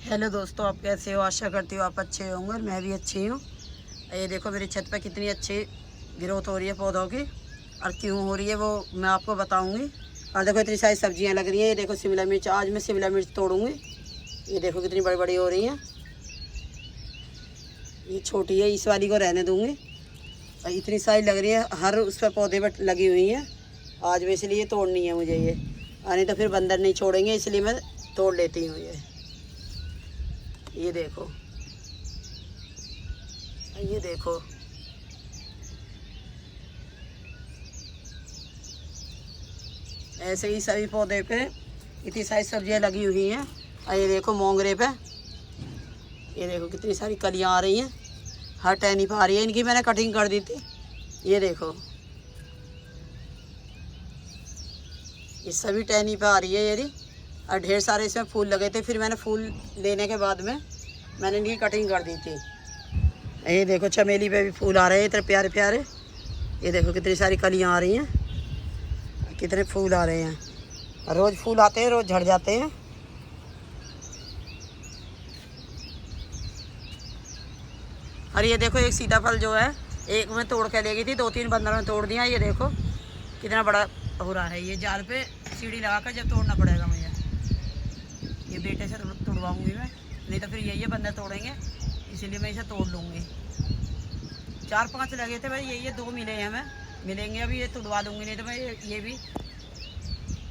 Hello दोस्तों, आप कैसे हो? आशा करती हूँ आप अच्छे होंगे और मैं भी अच्छी हूँ। ये देखो मेरी छत पे कितनी अच्छी ग्रोथ हो रही है पौधों की, और क्यों हो रही है वो मैं आपको बताऊँगी। और देखो इतनी सारी सब्जियाँ लग रही हैं। ये देखो शिमला मिर्च, आज मैं शिमला मिर्च तोड़ूँगी। ये देखो कितनी बड़ी बड़ी हो रही हैं। ये छोटी है, इस वाली को रहने दूँगी। और इतनी सारी लग रही है, हर उस पर पौधे पर लगी हुई हैं। आज मैं इसलिए तोड़नी है मुझे ये, नहीं तो फिर बंदर नहीं छोड़ेंगे, इसलिए मैं तोड़ लेती हूँ ये देखो, ये देखो। ऐसे ही सभी पौधे पे इतनी सारी सब्जियां लगी हुई हैं। और ये देखो मोंगरे पे, ये देखो कितनी सारी कलियां आ रही हैं। हर टहनी पे आ रही है, इनकी मैंने कटिंग कर दी थी। ये देखो, ये सभी टहनी पे आ रही है ये। और ढेर सारे इसमें फूल लगे थे, फिर मैंने फूल लेने के बाद में मैंने इनकी कटिंग कर दी थी। ये देखो चमेली पे भी फूल आ रहे हैं इतने प्यारे प्यारे। ये देखो कितनी सारी कलियां आ रही हैं, कितने फूल आ रहे हैं। रोज़ फूल आते हैं, रोज़ झड़ जाते हैं। और ये देखो एक सीताफल जो है, एक में तोड़ के ले गई थी, 2-3 बंदर में तोड़ दिया। ये देखो कितना बड़ा हो रहा है। ये जाल पे सीढ़ी लगा कर जब तोड़ना पड़ेगा मुझे, ये बेटे से तोड़वाऊँगी मैं, नहीं तो फिर ये बंदर तोड़ेंगे, इसीलिए मैं इसे तोड़ लूँगी। 4-5 लगे थे भाई, ये 2 मिले हैं। हमें मिलेंगे अभी, ये तोड़वा लूँगी, नहीं तो मैं ये भी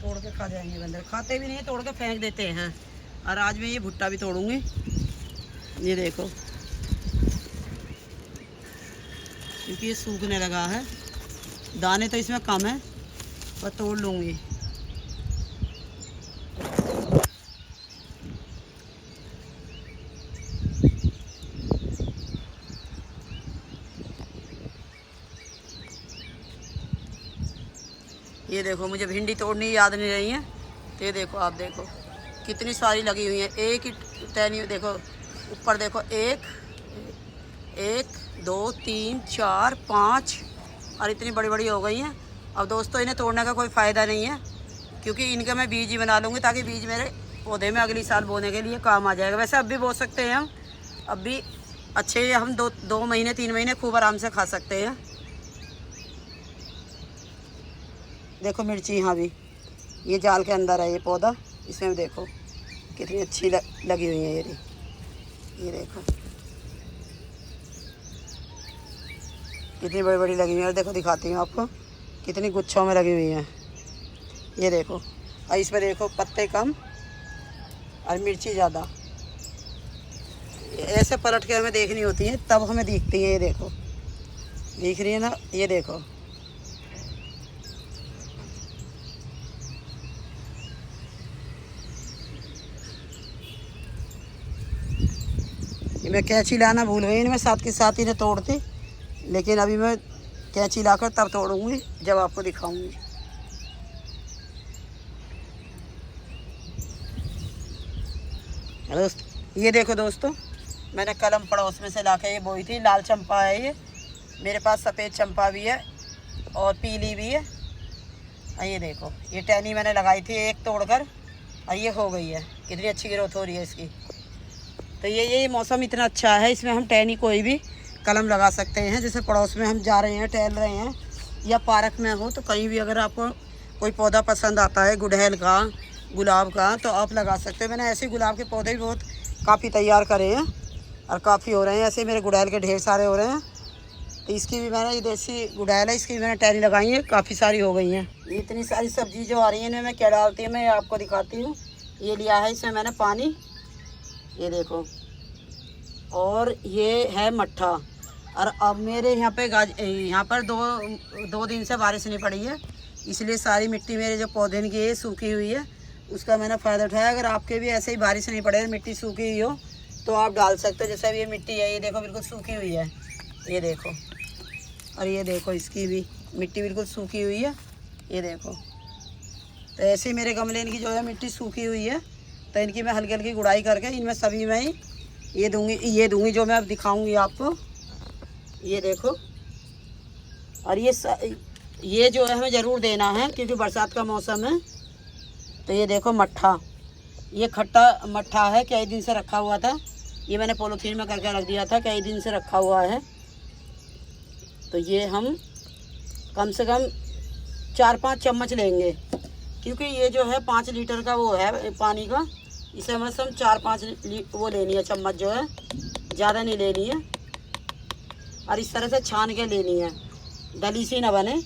तोड़ के खा जाएंगे बंदर। खाते भी नहीं, तोड़ के फेंक देते हैं। और आज मैं ये भुट्टा भी तोड़ूँगी। ये देखो, क्योंकि ये सूखने लगा है, दाने तो इसमें कम है, पर तोड़ लूँगी। ये देखो मुझे भिंडी तोड़नी याद नहीं रही है, तो ये देखो, आप देखो कितनी सारी लगी हुई है। एक ही टहनी देखो, ऊपर देखो, 1 2 3 4 5, और इतनी बड़ी बड़ी हो गई हैं। अब दोस्तों इन्हें तोड़ने का कोई फ़ायदा नहीं है, क्योंकि इनका मैं बीज ही बना लूँगी, ताकि बीज मेरे पौधे में अगली साल बोने के लिए काम आ जाएगा। वैसे अब भी बो सकते हैं हम, अब भी अच्छे, हम 2 महीने 3 महीने खूब आराम से खा सकते हैं। देखो मिर्ची यहाँ भी, ये जाल के अंदर है ये पौधा, इसमें देखो कितनी अच्छी लगी हुई है ये देखो कितनी बड़ी बड़ी लगी हुई है। और देखो दिखाती हूँ आपको, कितनी गुच्छों में लगी हुई हैं। ये देखो, और इस पर देखो पत्ते कम और मिर्ची ज़्यादा। ऐसे पलट के हमें देखनी होती है, तब हमें दिखती है। ये देखो, दिख रही है ना? ये देखो, मैं कैंची लाना भूल गई, मैं साथ के साथ इन्हें तोड़ती, लेकिन अभी मैं कैंची लाकर तब तोड़ूंगी जब आपको दिखाऊंगी। ये देखो दोस्तों, मैंने कलम पड़ोस में से लाके ये बोई थी। लाल चंपा है ये, मेरे पास सफ़ेद चंपा भी है और पीली भी है। ये देखो, ये टहनी मैंने लगाई थी एक तोड़कर, और ये हो गई है। कितनी अच्छी ग्रोथ हो रही है इसकी। तो ये मौसम इतना अच्छा है, इसमें हम टहनी कोई भी कलम लगा सकते हैं। जैसे पड़ोस में हम जा रहे हैं, टहल रहे हैं, या पार्क में हो, तो कहीं भी अगर आपको कोई पौधा पसंद आता है, गुड़हल का, गुलाब का, तो आप लगा सकते हैं। मैंने ऐसे गुलाब के पौधे भी बहुत काफ़ी तैयार करे हैं और काफ़ी हो रहे हैं। ऐसे मेरे गुड़हल के ढेर सारे हो रहे हैं। तो इसकी भी मैंने, ये देसी गुड़हल है, इसकी भी मैंने टहनी लगाई है, काफ़ी सारी हो गई हैं। इतनी सारी सब्जी जो आ रही है, इनमें मैं क्या डालती हूँ मैं आपको दिखाती हूँ। ये लिया है इसमें मैंने पानी, ये देखो, और ये है मट्ठा। और अब मेरे यहाँ पे यहाँ पर दो दिन से बारिश नहीं पड़ी है, इसलिए सारी मिट्टी मेरे जो पौधे की है सूखी हुई है। उसका मैंने फ़ायदा उठाया। अगर आपके भी ऐसे ही बारिश नहीं पड़े, मिट्टी सूखी हुई हो, तो आप डाल सकते हो। जैसे अब ये मिट्टी है, ये देखो बिल्कुल सूखी हुई है, ये देखो। और ये देखो, इसकी भी मिट्टी बिल्कुल सूखी हुई है, ये देखो। तो ऐसे मेरे गमले इनकी जो है मिट्टी सूखी हुई है, तो इनकी मैं हल्की हल्की गुड़ाई करके इनमें सभी में ही ये दूंगी जो मैं अब दिखाऊंगी आपको। ये देखो, और ये जो है हमें ज़रूर देना है, क्योंकि बरसात का मौसम है। तो ये देखो मट्ठा, ये खट्टा मट्ठा है, कई दिन से रखा हुआ था। ये मैंने पॉलीथीन में करके रख दिया था, कई दिन से रखा हुआ है। तो ये हम कम से कम 4-5 चम्मच लेंगे, क्योंकि ये जो है 5 लीटर का वो है पानी का। इसे हमें सब 4-5 वो लेनी है चम्मच जो है, ज़्यादा नहीं लेनी है। और इस तरह से छान के लेनी है, दली सी ना बने,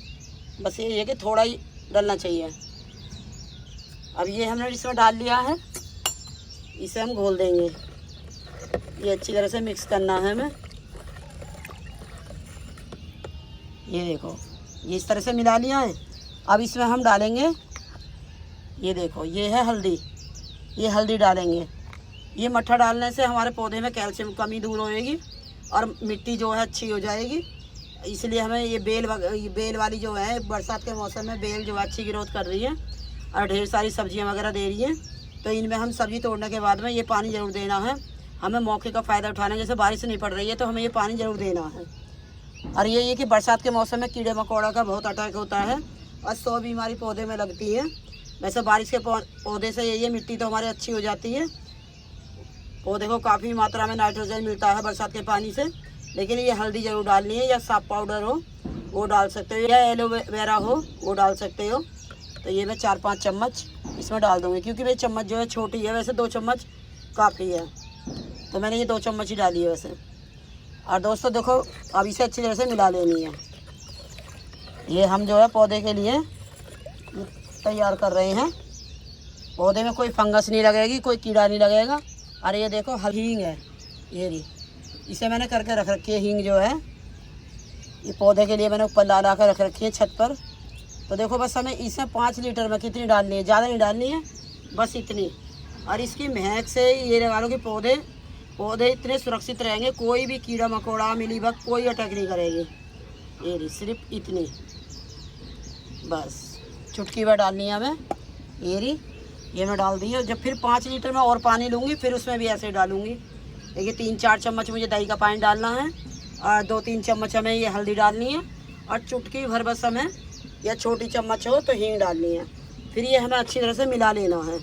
बस ये है कि थोड़ा ही डलना चाहिए। अब ये हमने इसमें डाल लिया है, इसे हम घोल देंगे। ये अच्छी तरह से मिक्स करना है हमें। ये देखो, ये इस तरह से मिला लिया है। अब इसमें हम डालेंगे, ये देखो ये है हल्दी, ये हल्दी डालेंगे। ये मट्ठा डालने से हमारे पौधे में कैल्शियम कमी दूर होएगी और मिट्टी जो है अच्छी हो जाएगी। इसलिए हमें ये बेल वाली जो है, बरसात के मौसम में बेल जो है अच्छी ग्रोथ कर रही है और ढेर सारी सब्जियां वगैरह दे रही हैं। तो इनमें हम सब्जी तोड़ने के बाद में ये पानी ज़रूर देना है। हमें मौके का फ़ायदा उठाना है, जैसे बारिश नहीं पड़ रही है तो हमें ये पानी ज़रूर देना है। और ये कि बरसात के मौसम में कीड़े मकोड़ा का बहुत अटैक होता है और 100 बीमारी पौधे में लगती है। वैसे बारिश के पौधे से ये मिट्टी तो हमारी अच्छी हो जाती है, पौधे को काफ़ी मात्रा में नाइट्रोजन मिलता है बरसात के पानी से। लेकिन ये हल्दी ज़रूर डालनी है, या साफ पाउडर हो वो डाल सकते हो, या एलोवेरा हो वो डाल सकते हो। तो ये मैं 4-5 चम्मच इसमें डाल दूँगी, क्योंकि मेरी चम्मच जो है छोटी है, वैसे 2 चम्मच काफ़ी है। तो मैंने ये 2 चम्मच ही डाली है वैसे। और दोस्तों देखो, अब इसे अच्छी तरह से मिला लेनी है। ये हम जो है पौधे के लिए तैयार कर रहे हैं। पौधे में कोई फंगस नहीं लगेगी, कोई कीड़ा नहीं लगेगा। और ये देखो हींग है, ये रही, इसे मैंने करके रख रखी है। हींग जो है ये पौधे के लिए मैंने ऊपर ला कर रख रखी है छत पर। तो देखो बस हमें इसमें 5 लीटर में कितनी डालनी है, ज़्यादा नहीं डालनी है, बस इतनी। और इसकी महक से ये लगा लो कि पौधे इतने सुरक्षित रहेंगे, कोई भी कीड़ा मकोड़ा मिलीबग कोई अटैक नहीं करेगी। ये रही, सिर्फ इतनी, बस चुटकी भर डालनी है हमें। ये रही, ये मैं डाल दी है। जब फिर 5 लीटर में और पानी लूँगी फिर उसमें भी ऐसे डालूँगी। देखिए 3-4 चम्मच मुझे दही का पानी डालना है और 2-3 चम्मच हमें ये हल्दी डालनी है और चुटकी भर बस हमें, या छोटी चम्मच हो तो हींग डालनी है। फिर ये हमें अच्छी तरह से मिला लेना है।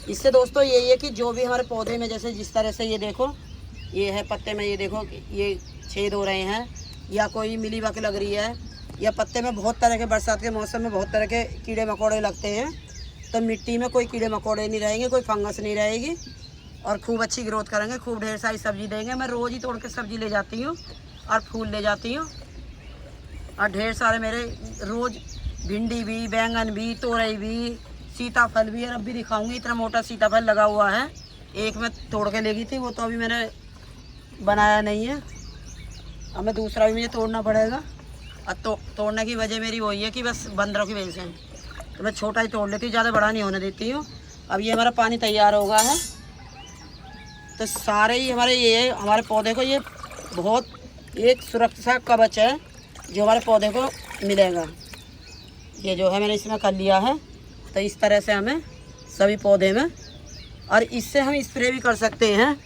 इससे दोस्तों यही है कि जो भी हमारे पौधे में, जैसे जिस तरह से ये देखो, ये है पत्ते में, ये देखो ये छेद हो रहे हैं, या कोई मिलीबग लग रही है, या पत्ते में बहुत तरह के, बरसात के मौसम में बहुत तरह के कीड़े मकोड़े लगते हैं। तो मिट्टी में कोई कीड़े मकोड़े नहीं रहेंगे, कोई फंगस नहीं रहेगी और खूब अच्छी ग्रोथ करेंगे, खूब ढेर सारी सब्जी देंगे। मैं रोज़ ही तोड़ के सब्जी ले जाती हूँ और फूल ले जाती हूँ। और ढेर सारे मेरे रोज़ भिंडी भी, बैंगन भी, तोरई भी, सीताफल भी। और अब भी दिखाऊंगी, इतना मोटा सीताफल लगा हुआ है। एक मैं तोड़ के ले गई थी, वो तो अभी मैंने बनाया नहीं है। अब मैं दूसरा भी मुझे तोड़ना पड़ेगा। और तोड़ने की वजह मेरी वही है कि बस बंदरों की वजह से, तो मैं छोटा ही तोड़ लेती हूँ, ज़्यादा बड़ा नहीं होने देती हूँ। अब ये हमारा पानी तैयार होगा है। तो सारे ही हमारे ये हमारे पौधे को ये बहुत एक सुरक्षा कवच है जो हमारे पौधे को मिलेगा। ये जो है मैंने इसमें कर लिया है। तो इस तरह से हमें सभी पौधे में, और इससे हम स्प्रे भी कर सकते हैं।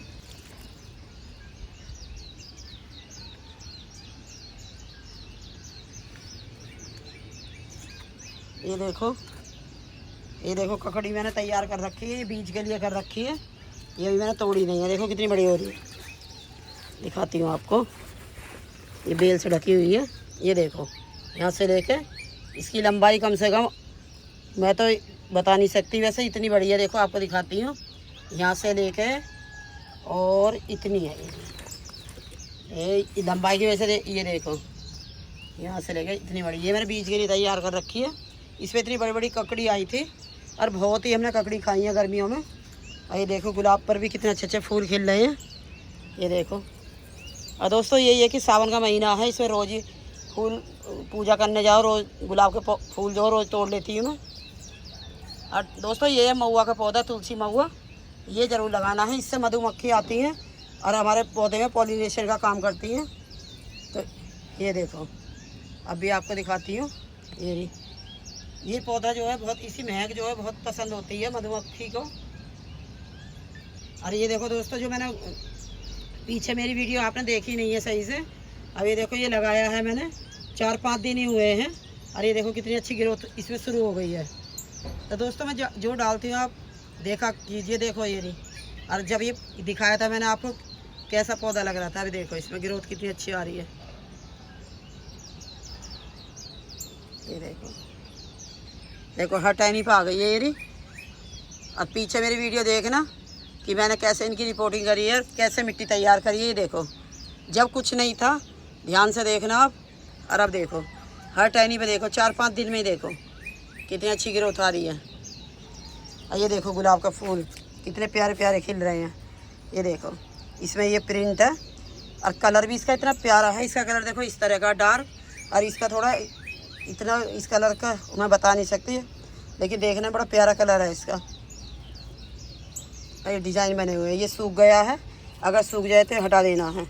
ये देखो ककड़ी मैंने तैयार कर रखी है, बीज के लिए कर रखी है। ये भी मैंने तोड़ी नहीं है, देखो कितनी बड़ी हो रही है। दिखाती हूँ आपको, ये बेल से ढकी हुई है। ये देखो यहाँ से लेके इसकी लंबाई कम से कम मैं तो बता नहीं सकती, वैसे इतनी बड़ी है। देखो आपको दिखाती हूँ, यहाँ से लेके और इतनी है ये लंबाई की वजह से। ये देखो यहाँ से लेके इतनी बड़ी, ये मैंने बीज के लिए तैयार कर रखी है। इसमें इतनी बड़ी बड़ी ककड़ी आई थी और बहुत ही हमने ककड़ी खाई है गर्मियों में। और ये देखो गुलाब पर भी कितने अच्छे अच्छे फूल खिल रहे हैं, ये देखो। और दोस्तों यही है कि सावन का महीना है, इसमें रोज़ ही फूल पूजा करने जाओ, रोज़ गुलाब के फूल जो रोज़ तोड़ लेती हूँ मैं। और दोस्तों ये है महुआ का पौधा, तुलसी महुआ, ये ज़रूर लगाना है। इससे मधुमक्खी आती हैं और हमारे पौधे में पॉलिनेशन का काम करती हैं। तो ये देखो अभी आपको दिखाती हूँ, ये पौधा जो है बहुत, इसी महक जो है बहुत पसंद होती है मधुमक्खी को। और ये देखो दोस्तों, जो मैंने पीछे मेरी वीडियो आपने देखी नहीं है सही से, अब ये देखो ये लगाया है मैंने, 4-5 दिन ही हुए हैं और ये देखो कितनी अच्छी ग्रोथ इसमें शुरू हो गई है। तो दोस्तों मैं जो डालती हूँ आप देखा कीजिए, देखो ये रही। और जब ये दिखाया था मैंने आपको कैसा पौधा लग रहा था, अभी देखो इसमें ग्रोथ कितनी अच्छी आ रही है। ये देखो, देखो हर टहनी पे आ गई है ये रही। और पीछे मेरी वीडियो देखना कि मैंने कैसे इनकी रिपोर्टिंग करी है, कैसे मिट्टी तैयार करी है। ये देखो, जब कुछ नहीं था, ध्यान से देखना आप। और अब देखो हर टहनी पे देखो 4-5 दिन में ही देखो कितनी अच्छी ग्रोथ आ रही है। और ये देखो गुलाब का फूल कितने प्यारे प्यारे खिल रहे हैं। ये देखो इसमें ये प्रिंट है और कलर भी इसका इतना प्यारा है। इसका कलर देखो इस तरह का डार्क, और इसका थोड़ा इतना, इस कलर का मैं बता नहीं सकती, लेकिन देखने में बड़ा प्यारा कलर है इसका। ये डिज़ाइन बने हुए हैं। ये सूख गया है, अगर सूख जाए तो हटा देना है,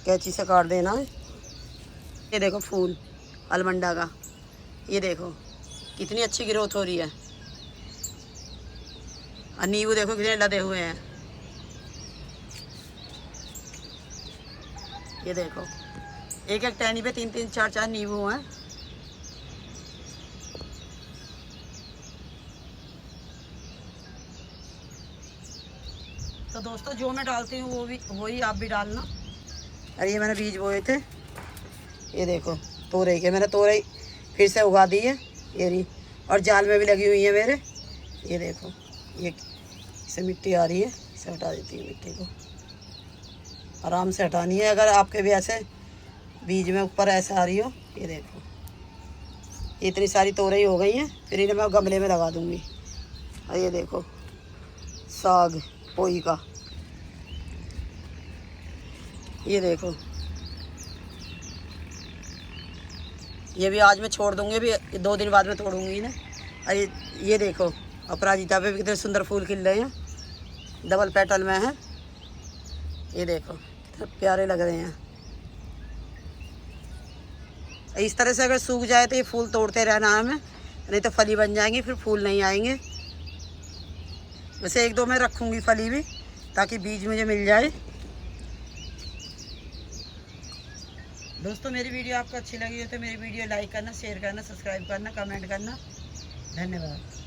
कैंची से काट देना है। ये देखो फूल अलमंडा का, ये देखो कितनी अच्छी ग्रोथ हो रही है। और नींबू देखो कितने लदे हुए हैं। ये देखो एक एक टहनी पे 3-3, 4-4 नींबू हैं। तो दोस्तों जो मैं डालती हूँ वही आप भी डालना। और ये मैंने बीज बोए थे, ये देखो तोरई के, मैंने तोरई फिर से उगा दी है ये रही। और जाल में भी लगी हुई है मेरे। ये देखो ये इससे मिट्टी आ रही है, इसे हटा देती है। मिट्टी को आराम से हटानी है, अगर आपके भी ऐसे बीज में ऊपर ऐसे आ रही हो। ये देखो इतनी सारी तोरई हो गई हैं, फिर इन्हें मैं गमले में लगा दूँगी। और ये देखो साग पोई का, ये देखो ये भी आज मैं छोड़ दूँगी, अभी 2 दिन बाद में तोड़ूँगी इन्हें। और ये देखो अपराजिता पे भी कितने सुंदर फूल खिल रहे हैं, डबल पेटल में है। ये देखो कितने प्यारे लग रहे हैं। इस तरह से अगर सूख जाए तो ये फूल तोड़ते रहना है हमें, नहीं तो फली बन जाएंगी, फिर फूल नहीं आएंगे। वैसे 1-2 में रखूँगी फली भी, ताकि बीज मुझे मिल जाए। दोस्तों मेरी वीडियो आपको अच्छी लगी हो तो मेरी वीडियो लाइक करना, शेयर करना, सब्सक्राइब करना, कमेंट करना। धन्यवाद।